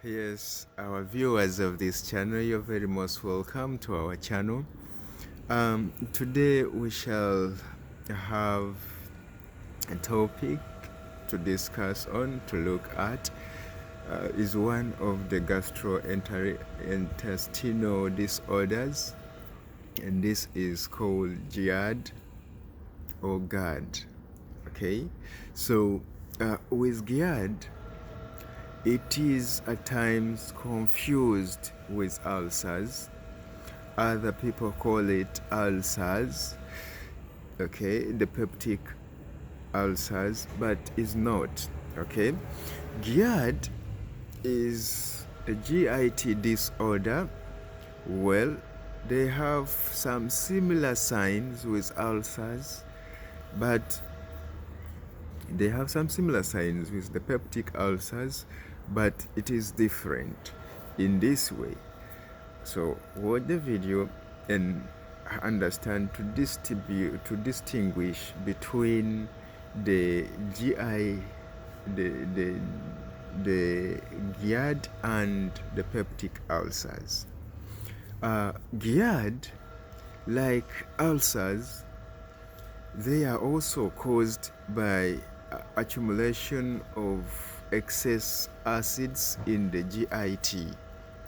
Yes, our viewers of this channel, you're very most welcome to our channel. Today we shall have a topic to discuss on, to look at, is one of the gastrointestinal disorders, and this is called Gerd or GERD. Okay, so with Gerd, it is at times confused with ulcers. Other people call it ulcers, okay, the peptic ulcers, but is not, okay. GERD is a GIT disorder. Well, they have some similar signs with ulcers, but they have some similar signs with the peptic ulcers, but it is different in this way. So watch the video and understand to distinguish between the GI, the GERD and the peptic ulcers. GERD, like ulcers, they are also caused by accumulation of excess acids in the GIT.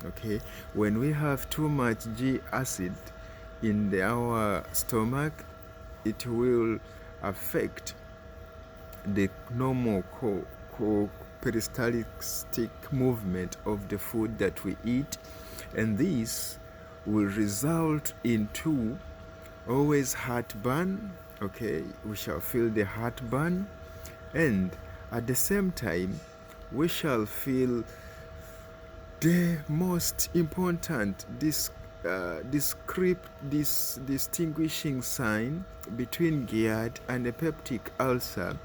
Okay, when we have too much G acid in our stomach, it will affect the normal peristaltic movement of the food that we eat, and this will result into always heartburn. Okay, we shall feel the heartburn, and at the same time we shall feel the most important distinguishing sign between GERD and a peptic ulcer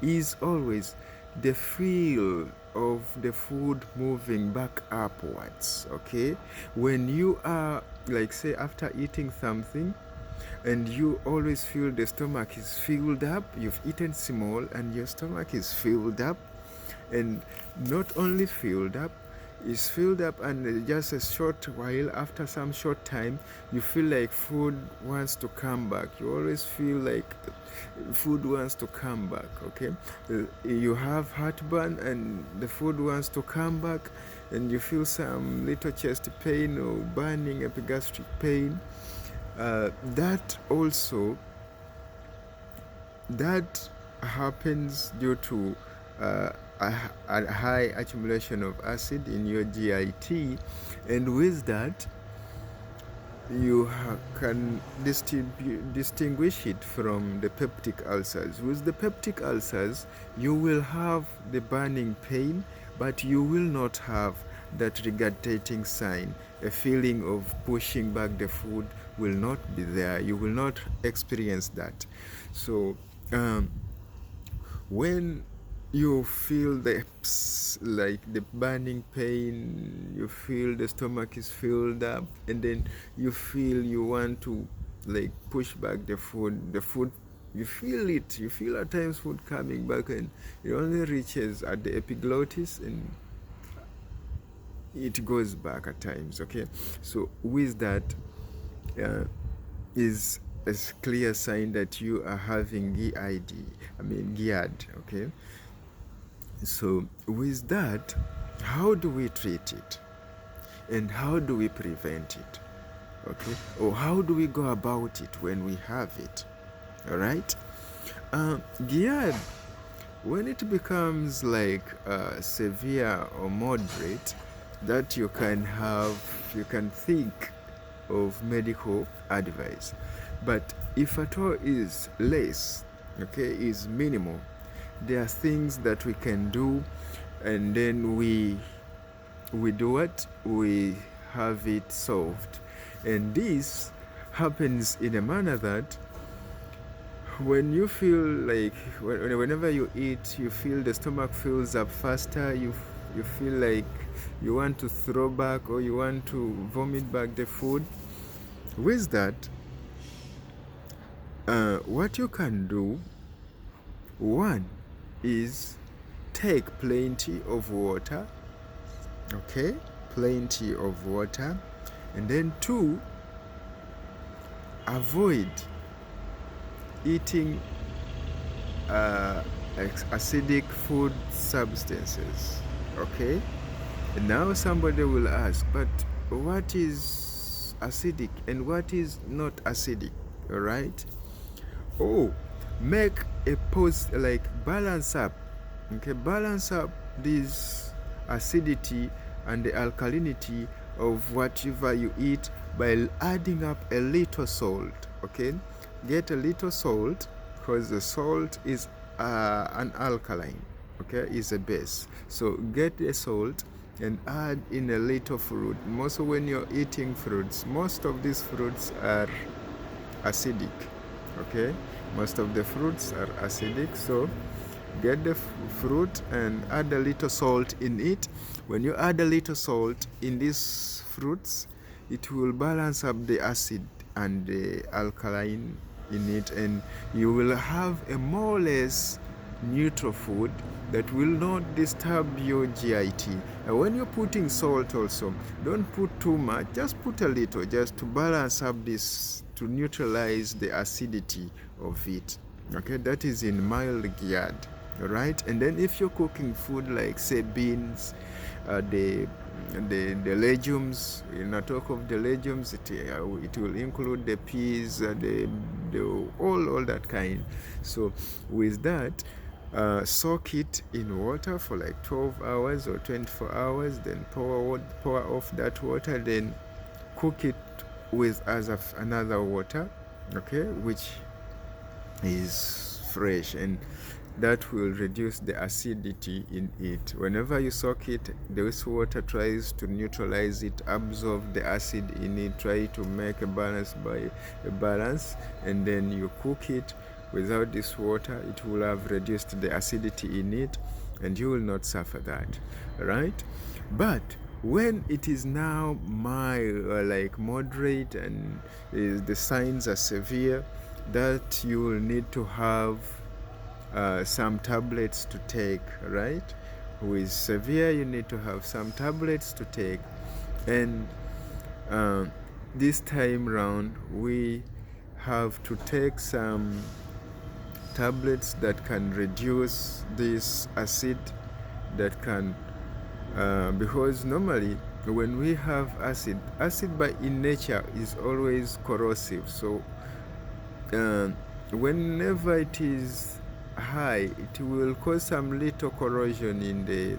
is always the feel of the food moving back upwards. Okay, when you are, like, say, after eating something and you always feel the stomach is filled up, you've eaten small and your stomach is filled up, and not only filled up, is filled up, and just a short while, after some short time, you feel like food wants to come back. You always feel like food wants to come back. Okay, you have heartburn and the food wants to come back, and you feel some little chest pain or burning epigastric pain. That also, that happens due to a high accumulation of acid in your GIT, and with that you can distinguish it from the peptic ulcers. With the peptic ulcers, you will have the burning pain, but you will not have that regurgitating sign. A feeling of pushing back the food will not be there. You will not experience that. So when you feel like the burning pain, you feel the stomach is filled up, and then you feel you want to, like, push back the food, you feel it, you feel at times food coming back, and it only reaches at the epiglottis and it goes back at times. Okay, so with that is a clear sign that you are having GERD. Okay, so with that, how do we treat it and how do we prevent it? Okay, or how do we go about it when we have it? All right, GERD, when it becomes like severe or moderate, that you can think of medical advice. But if at all is less, okay, is minimal, there are things that we can do, and then we do what? We have it solved. And this happens in a manner that when you feel like, whenever you eat, you feel the stomach fills up faster, you feel like you want to throw back or you want to vomit back the food. With that, what you can do, one is take plenty of water. Okay, plenty of water. And then 2, avoid eating acidic food substances. Okay, and now somebody will ask, but what is acidic and what is not acidic? All right. Oh, make a pause, like balance up. Okay, balance up this acidity and the alkalinity of whatever you eat by adding up a little salt. Okay, get a little salt, because the salt is an alkaline. Okay, is a base. So get the salt and add in a little fruit. Most when you're eating fruits, most of these fruits are acidic. Okay, most of the fruits are acidic, so get the fruit and add a little salt in it. When you add a little salt in these fruits, it will balance up the acid and the alkaline in it, and you will have a more or less neutral food that will not disturb your GIT. And when you're putting salt also, don't put too much, just put a little, just to balance up this, to neutralize the acidity of it. Okay, that is in mild Gerd. All right, and then if you're cooking food like say beans, the legumes, in a talk of the legumes, it will include the peas, the all that kind. So with that, soak it in water for like 12 hours or 24 hours, then pour off that water, then cook it with another water, okay, which is fresh, and that will reduce the acidity in it. Whenever you soak it, this water tries to neutralize it, absorb the acid in it, try to make a balance, and then you cook it. Without this water, it will have reduced the acidity in it, and you will not suffer that, right? But when it is now mild or like moderate and the signs are severe, that you will need to have some tablets to take, right? With severe, you need to have some tablets to take, and this time round we have to take some tablets that can reduce this acid, that can because normally when we have acid by in nature is always corrosive. So whenever it is high, it will cause some little corrosion in the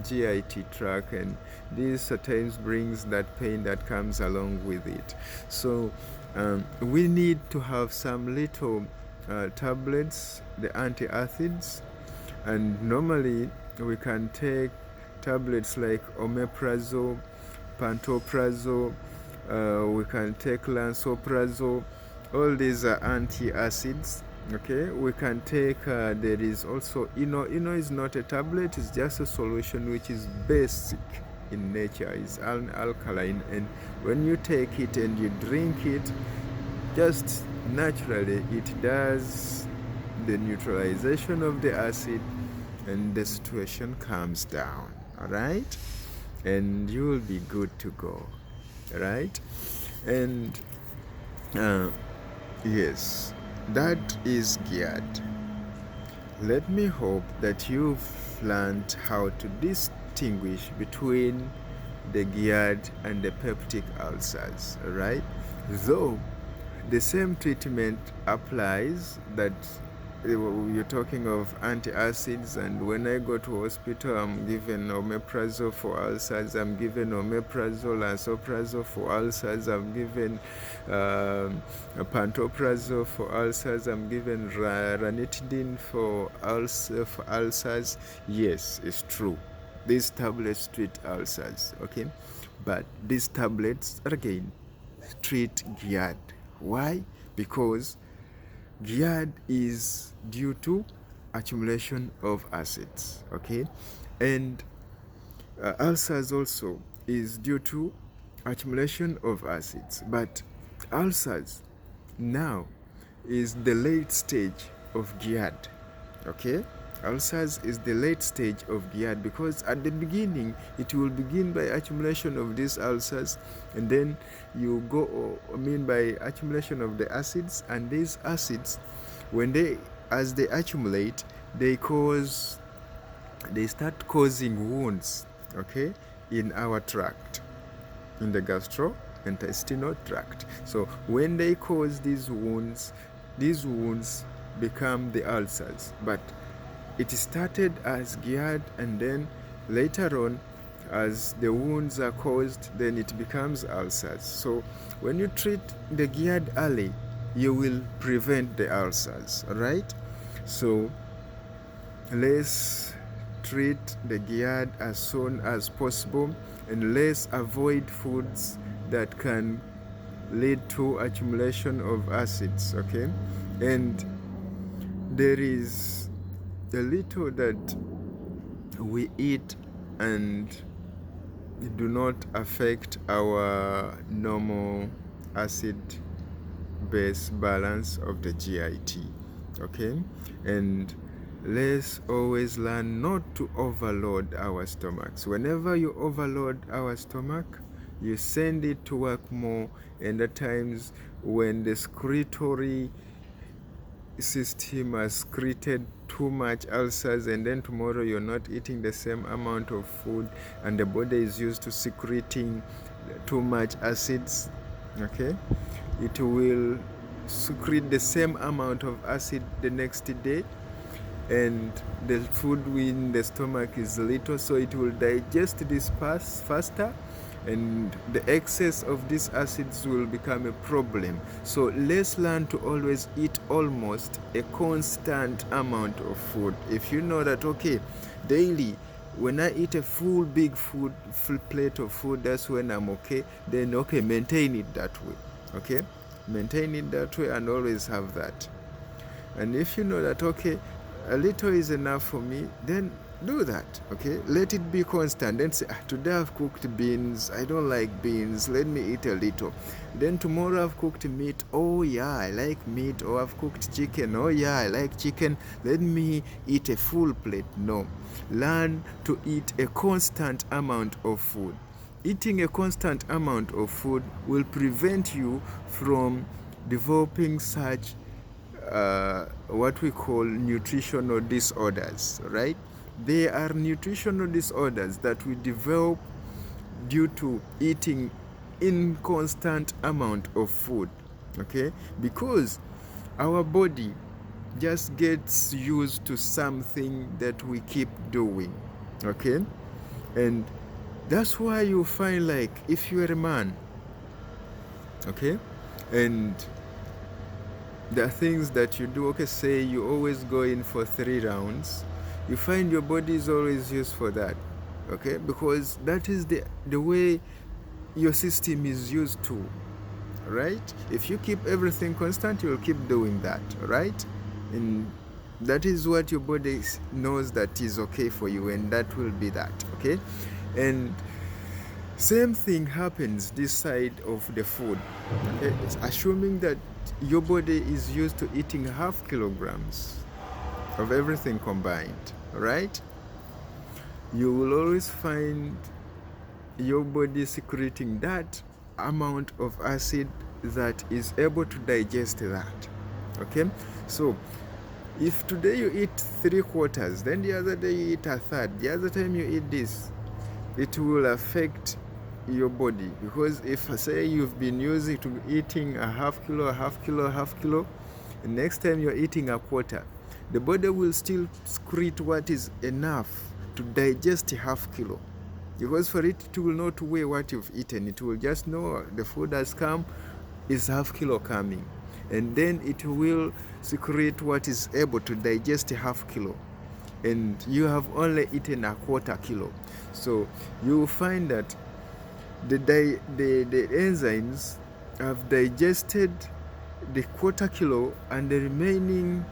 GIT tract, and this at times brings that pain that comes along with it. So we need to have some little tablets, the antacids, and normally we can take tablets like omeprazole, pantoprazole, we can take lansoprazole. All these are antacids. Okay, we can take there is also Eno is not a tablet, it's just a solution which is basic in nature, is an alkaline, and when you take it and you drink it, just naturally it does the neutralization of the acid, and the situation calms down. All right, and you will be good to go. All right, and yes, that is Gerd. Let me hope that you've learned how to distinguish between the Gerd and the peptic ulcers, right? Though the same treatment applies, that you're talking of antacids, and when I go to hospital, I'm given omeprazole for ulcers, I'm given omeprazole, lansoprazole for ulcers, I'm given pantoprazole for ulcers, I'm given ranitidine for ulcers. Yes, it's true. These tablets treat ulcers, okay? But these tablets, again, treat Gerd. Why? Because Gerd is due to accumulation of acids, okay? And ulcers also is due to accumulation of acids. But ulcers now is the late stage of Gerd, okay? Ulcers is the late stage of Gerd, because at the beginning it will begin by accumulation of these ulcers, and then you go, by accumulation of the acids, and these acids, as they accumulate, they start causing wounds, okay, in our tract, in the gastrointestinal tract. So when they cause these wounds become the ulcers. But it started as Gerd, and then later on, as the wounds are caused, then it becomes ulcers. So when you treat the Gerd early, you will prevent the ulcers, right? So let's treat the Gerd as soon as possible, and let's avoid foods that can lead to accumulation of acids, okay? And there is a little that we eat and do not affect our normal acid base balance of the GIT, okay? And let's always learn not to overload our stomachs. Whenever you overload our stomach, you send it to work more, and at times when the excretory system has created too much ulcers, and then tomorrow you're not eating the same amount of food, and the body is used to secreting too much acids, okay, it will secrete the same amount of acid the next day, and the food in the stomach is little, so it will digest this faster, and the excess of these acids will become a problem. So let's learn to always eat almost a constant amount of food. If you know that, okay, daily when I eat a full plate of food, that's when I'm okay, then okay, maintain it that way, okay? Maintain it that way and always have that. And if you know that, okay, a little is enough for me, then do that, okay? Let it be constant. Then say, today I've cooked beans, I don't like beans, let me eat a little. Then tomorrow I've cooked meat, oh yeah, I like meat. Or I've cooked chicken, oh yeah, I like chicken, let me eat a full plate. No, learn to eat a constant amount of food. Eating a constant amount of food will prevent you from developing such what we call nutritional disorders, right? They are nutritional disorders that we develop due to eating inconstant amount of food, okay? Because our body just gets used to something that we keep doing, okay? And that's why you find, like, if you're a man, okay, and there are things that you do, okay, say you always go in for 3 rounds, you find your body is always used for that, okay, because that is the way your system is used to, right? If you keep everything constant, you'll keep doing that, right? And that is what your body knows that is okay for you, and that will be that, okay? And same thing happens this side of the food, okay? It's assuming that your body is used to eating 0.5 kilograms of everything combined, right? You will always find your body secreting that amount of acid that is able to digest that, okay? So if today you eat 3/4, then the other day you eat 1/3, the other time you eat this, it will affect your body. Because if, say, you've been using to eating 1/2 kilo, 1/2 kilo, 1/2 kilo, the next time you're eating 1/4, the body will still secrete what is enough to digest 1/2 kilo. Because for it will not weigh what you've eaten, it will just know the food has come, is 1/2 kilo coming, and then it will secrete what is able to digest 1/2 kilo, and you have only eaten 1/4 kilo. So you will find that the enzymes have digested the 1/4 kilo, and the remaining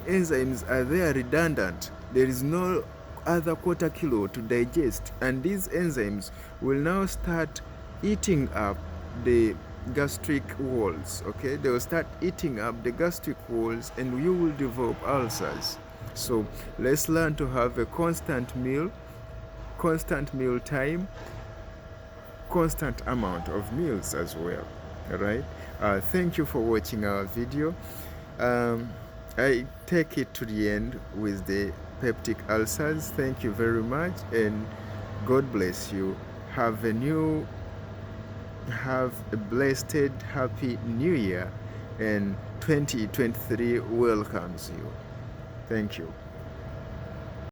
enzymes are there redundant. There is no other 1/4 kilo to digest, and these enzymes will now start eating up the gastric walls, okay? They will start eating up the gastric walls, and you will develop ulcers, So let's learn to have a constant meal time, constant amount of meals as well. All right. Thank you for watching our video. I take it to the end with the peptic ulcers. Thank you very much, and God bless you. Have a blessed, happy new year, and 2023 welcomes you. Thank you.